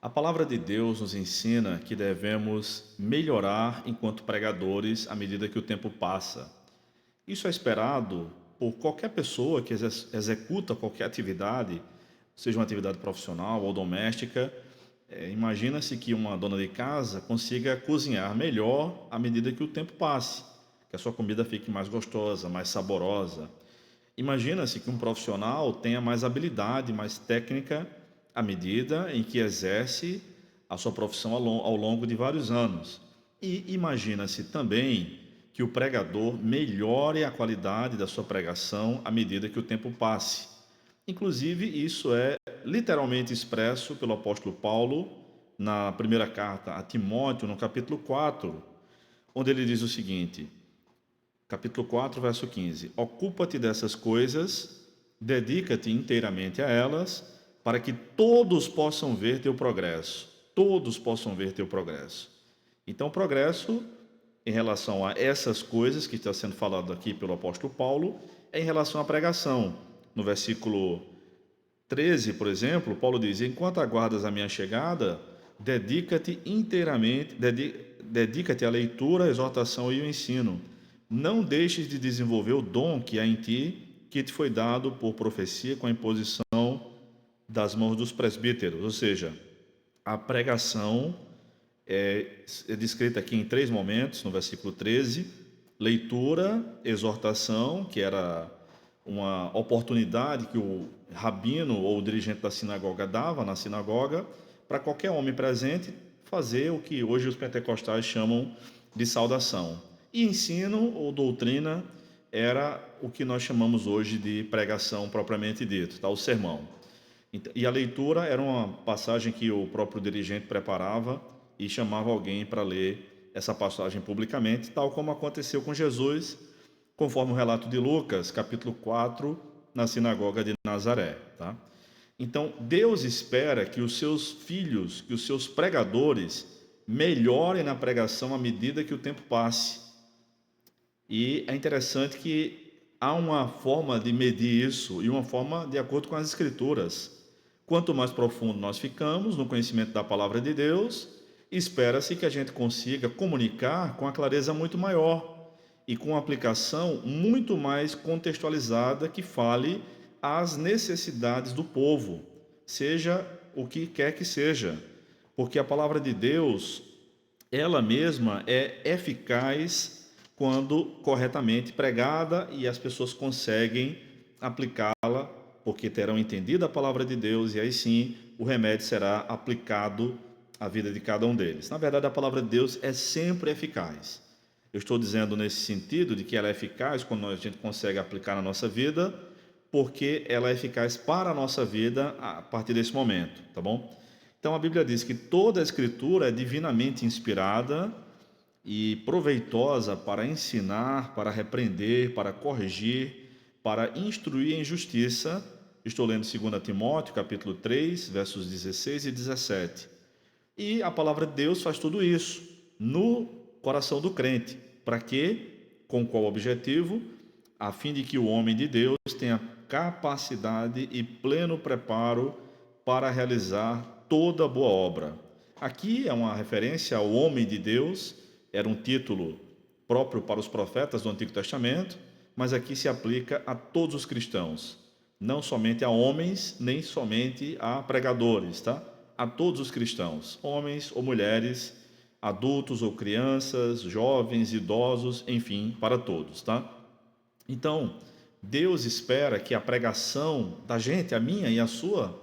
A palavra de Deus nos ensina que devemos melhorar enquanto pregadores à medida que o tempo passa. Isso é esperado por qualquer pessoa que executa qualquer atividade, seja uma atividade profissional ou doméstica. Imagina-se que uma dona de casa consiga cozinhar melhor à medida que o tempo passe, que a sua comida fique mais gostosa, mais saborosa. Imagina-se que um profissional tenha mais habilidade, mais técnica à medida em que exerce a sua profissão ao longo de vários anos. E imagina-se também que o pregador melhore a qualidade da sua pregação à medida que o tempo passe. Inclusive, isso é literalmente expresso pelo apóstolo Paulo na primeira carta a Timóteo, no capítulo 4, onde ele diz o seguinte: capítulo 4, verso 15: Ocupa-te dessas coisas, dedica-te inteiramente a elas, para que todos possam ver teu progresso. Todos possam ver teu progresso. Então, progresso em relação a essas coisas que está sendo falado aqui pelo apóstolo Paulo, é em relação à pregação. No versículo 13, por exemplo, Paulo diz: Enquanto aguardas a minha chegada, dedica-te inteiramente, dedica-te à leitura, à exortação e ao ensino. Não deixes de desenvolver o dom que há em ti, que te foi dado por profecia com a imposição das mãos dos presbíteros. Ou seja, a pregação é descrita aqui em três momentos, no versículo 13: leitura, exortação, que era uma oportunidade que o rabino ou o dirigente da sinagoga dava na sinagoga para qualquer homem presente fazer o que hoje os pentecostais chamam de saudação. E ensino ou doutrina era o que nós chamamos hoje de pregação propriamente dito, tá? O sermão. E a leitura era uma passagem que o próprio dirigente preparava e chamava alguém para ler essa passagem publicamente, tal como aconteceu com Jesus, conforme o relato de Lucas, capítulo 4, na sinagoga de Nazaré. Tá? Então, Deus espera que os seus filhos, que os seus pregadores, melhorem na pregação à medida que o tempo passe. E é interessante que há uma forma de medir isso e uma forma de acordo com as Escrituras. Quanto mais profundo nós ficamos no conhecimento da palavra de Deus, espera-se que a gente consiga comunicar com a clareza muito maior e com uma aplicação muito mais contextualizada que fale às necessidades do povo, seja o que quer que seja, porque a palavra de Deus, ela mesma é eficaz quando corretamente pregada e as pessoas conseguem aplicá-la, porque terão entendido a palavra de Deus e aí sim o remédio será aplicado à vida de cada um deles. Na verdade, a palavra de Deus é sempre eficaz. Eu estou dizendo nesse sentido de que ela é eficaz quando a gente consegue aplicar na nossa vida, porque ela é eficaz para a nossa vida a partir desse momento, tá bom? Então a Bíblia diz que toda a Escritura é divinamente inspirada e proveitosa para ensinar, para repreender, para corrigir, para instruir em justiça. Estou lendo 2 Timóteo, capítulo 3, versos 16 e 17. E a palavra de Deus faz tudo isso no coração do crente. Para quê? Com qual objetivo? A fim de que o homem de Deus tenha capacidade e pleno preparo para realizar toda boa obra. Aqui é uma referência ao homem de Deus, era um título próprio para os profetas do Antigo Testamento, mas aqui se aplica a todos os cristãos, não somente a homens, nem somente a pregadores, tá? A todos os cristãos, homens ou mulheres, adultos ou crianças, jovens, idosos, enfim, para todos, tá? Então, Deus espera que a pregação da gente, a minha e a sua,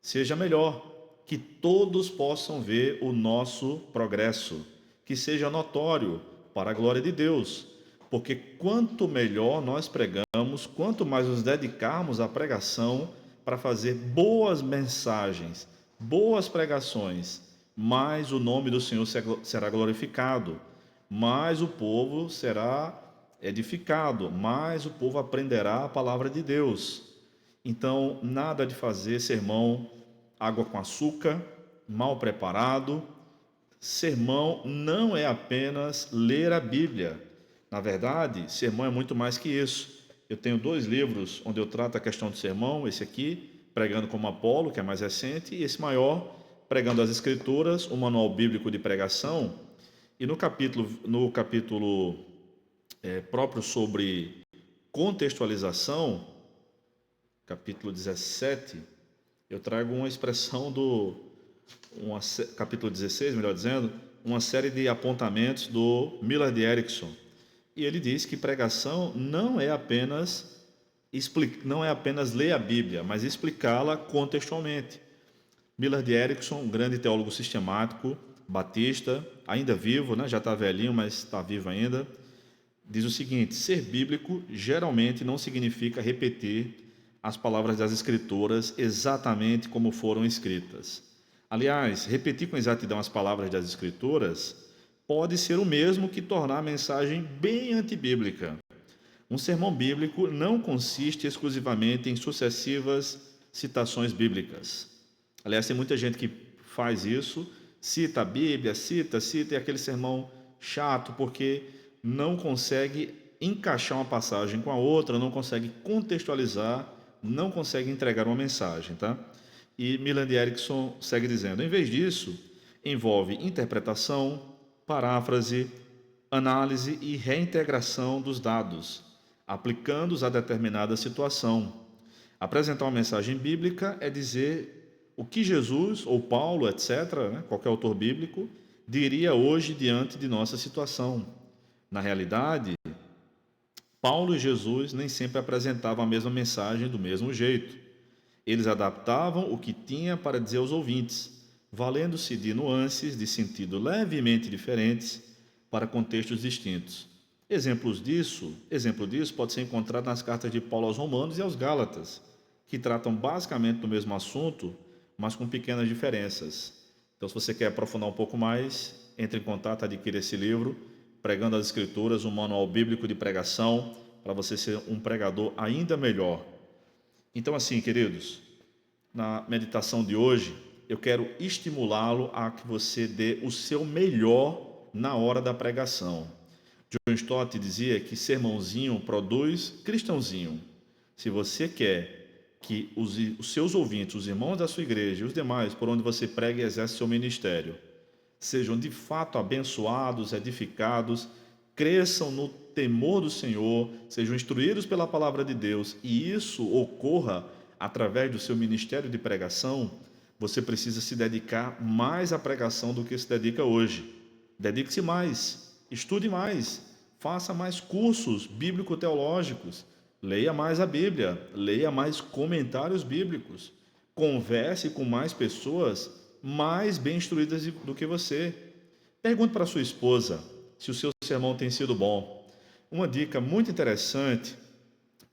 seja melhor, que todos possam ver o nosso progresso, que seja notório para a glória de Deus, porque quanto melhor nós pregamos, quanto mais nos dedicarmos à pregação para fazer boas mensagens, boas pregações, mais o nome do Senhor será glorificado, mais o povo será edificado, mais o povo aprenderá a palavra de Deus. Então, nada de fazer sermão água com açúcar, mal preparado. Sermão não é apenas ler a Bíblia. Na verdade, sermão é muito mais que isso. Eu tenho dois livros onde eu trato a questão do sermão, esse aqui, Pregando como Apolo, que é mais recente, e esse maior, Pregando as Escrituras, o Manual Bíblico de Pregação, e no capítulo próprio sobre contextualização, capítulo 17, eu trago uma expressão capítulo 16, melhor dizendo, uma série de apontamentos do Millard Erickson. E ele diz que pregação não é apenas ler a Bíblia, mas explicá-la contextualmente. Millard Erickson, um grande teólogo sistemático, batista, ainda vivo, né? Já está velhinho, mas está vivo ainda, diz o seguinte: ser bíblico geralmente não significa repetir as palavras das Escrituras exatamente como foram escritas. Aliás, repetir com exatidão as palavras das Escrituras pode ser o mesmo que tornar a mensagem bem antibíblica. Um sermão bíblico não consiste exclusivamente em sucessivas citações bíblicas. Aliás, tem muita gente que faz isso, cita a Bíblia, cita, e aquele sermão chato, porque não consegue encaixar uma passagem com a outra, não consegue contextualizar, não consegue entregar uma mensagem, tá? E Millard Erickson segue dizendo: em vez disso, envolve interpretação, paráfrase, análise e reintegração dos dados, aplicando-os a determinada situação. Apresentar uma mensagem bíblica é dizer o que Jesus, ou Paulo, etc., né, qualquer autor bíblico, diria hoje diante de nossa situação. Na realidade, Paulo e Jesus nem sempre apresentavam a mesma mensagem do mesmo jeito. Eles adaptavam o que tinha para dizer aos ouvintes, valendo-se de nuances de sentido levemente diferentes para contextos distintos. Exemplo disso pode ser encontrado nas cartas de Paulo aos Romanos e aos Gálatas, que tratam basicamente do mesmo assunto, mas com pequenas diferenças. Então, se você quer aprofundar um pouco mais, entre em contato, adquira esse livro, Pregando as Escrituras, um manual bíblico de pregação, para você ser um pregador ainda melhor. Então, assim, queridos, na meditação de hoje, eu quero estimulá-lo a que você dê o seu melhor na hora da pregação. John Stott dizia que sermãozinho produz cristãozinho. Se você quer que os seus ouvintes, os irmãos da sua igreja e os demais por onde você prega e exerce seu ministério, sejam de fato abençoados, edificados, cresçam no temor do Senhor, sejam instruídos pela palavra de Deus, e isso ocorra através do seu ministério de pregação, você precisa se dedicar mais à pregação do que se dedica hoje. Dedique-se mais, estude mais, faça mais cursos bíblico-teológicos, leia mais a Bíblia, leia mais comentários bíblicos, converse com mais pessoas mais bem instruídas do que você. Pergunte para sua esposa se o seu sermão tem sido bom. Uma dica muito interessante,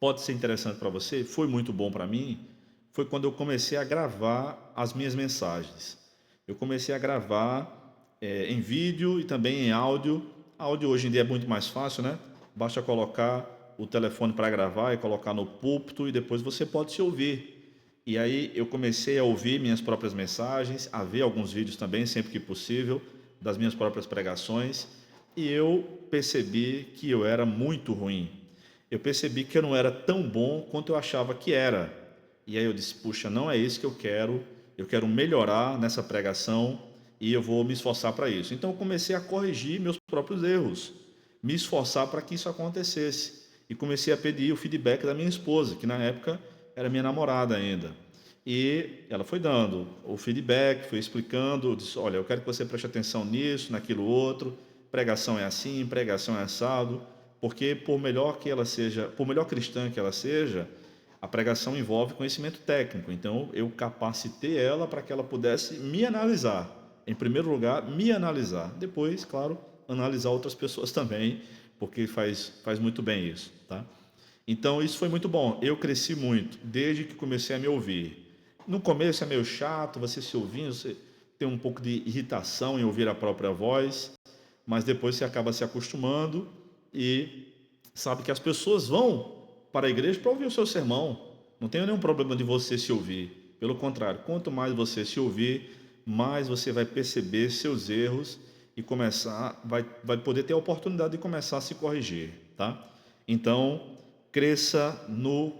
pode ser interessante para você, foi muito bom para mim, foi quando eu comecei a gravar as minhas mensagens. Eu comecei a gravar em vídeo e também em áudio. Áudio hoje em dia é muito mais fácil, né? Basta colocar o telefone para gravar e colocar no púlpito e depois você pode se ouvir. E aí eu comecei a ouvir minhas próprias mensagens, a ver alguns vídeos também, sempre que possível, das minhas próprias pregações, e eu percebi que eu era muito ruim. Eu percebi que eu não era tão bom quanto eu achava que era. E aí eu disse: puxa, não é isso que eu quero melhorar nessa pregação e eu vou me esforçar para isso. Então eu comecei a corrigir meus próprios erros, me esforçar para que isso acontecesse. E comecei a pedir o feedback da minha esposa, que na época era minha namorada ainda. E ela foi dando o feedback, foi explicando, disse: olha, eu quero que você preste atenção nisso, naquilo outro, pregação é assim, pregação é assado, porque por melhor que ela seja, por melhor cristã que ela seja, a pregação envolve conhecimento técnico. Então eu capacitei ela para que ela pudesse me analisar. Em primeiro lugar, me analisar. Depois, claro, analisar outras pessoas também, porque faz muito bem isso, tá? Então, isso foi muito bom. Eu cresci muito, desde que comecei a me ouvir. No começo é meio chato, você se ouvindo, você tem um pouco de irritação em ouvir a própria voz, mas depois você acaba se acostumando e sabe que as pessoas vão para a igreja para ouvir o seu sermão. Não tem nenhum problema de você se ouvir. Pelo contrário, quanto mais você se ouvir, mais você vai perceber seus erros e vai poder ter a oportunidade de começar a se corrigir, tá? Então, cresça no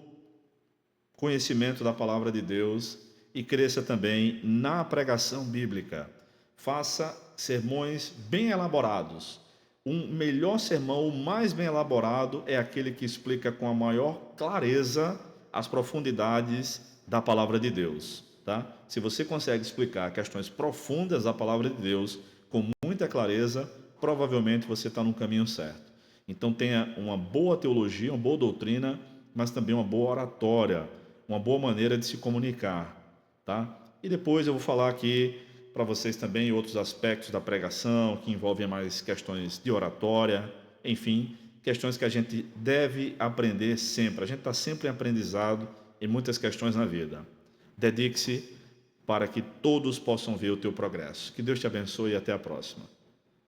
conhecimento da palavra de Deus e cresça também na pregação bíblica. Faça sermões bem elaborados. Um melhor sermão, o mais bem elaborado, é aquele que explica com a maior clareza as profundidades da palavra de Deus, tá? Se você consegue explicar questões profundas da palavra de Deus com muita clareza, provavelmente você está no caminho certo. Então tenha uma boa teologia, uma boa doutrina, mas também uma boa oratória, uma boa maneira de se comunicar, tá? E depois eu vou falar aqui para vocês também outros aspectos da pregação que envolvem mais questões de oratória, enfim, questões que a gente deve aprender sempre. A gente está sempre em aprendizado em muitas questões na vida. Dedique-se para que todos possam ver o teu progresso. Que Deus te abençoe e até a próxima.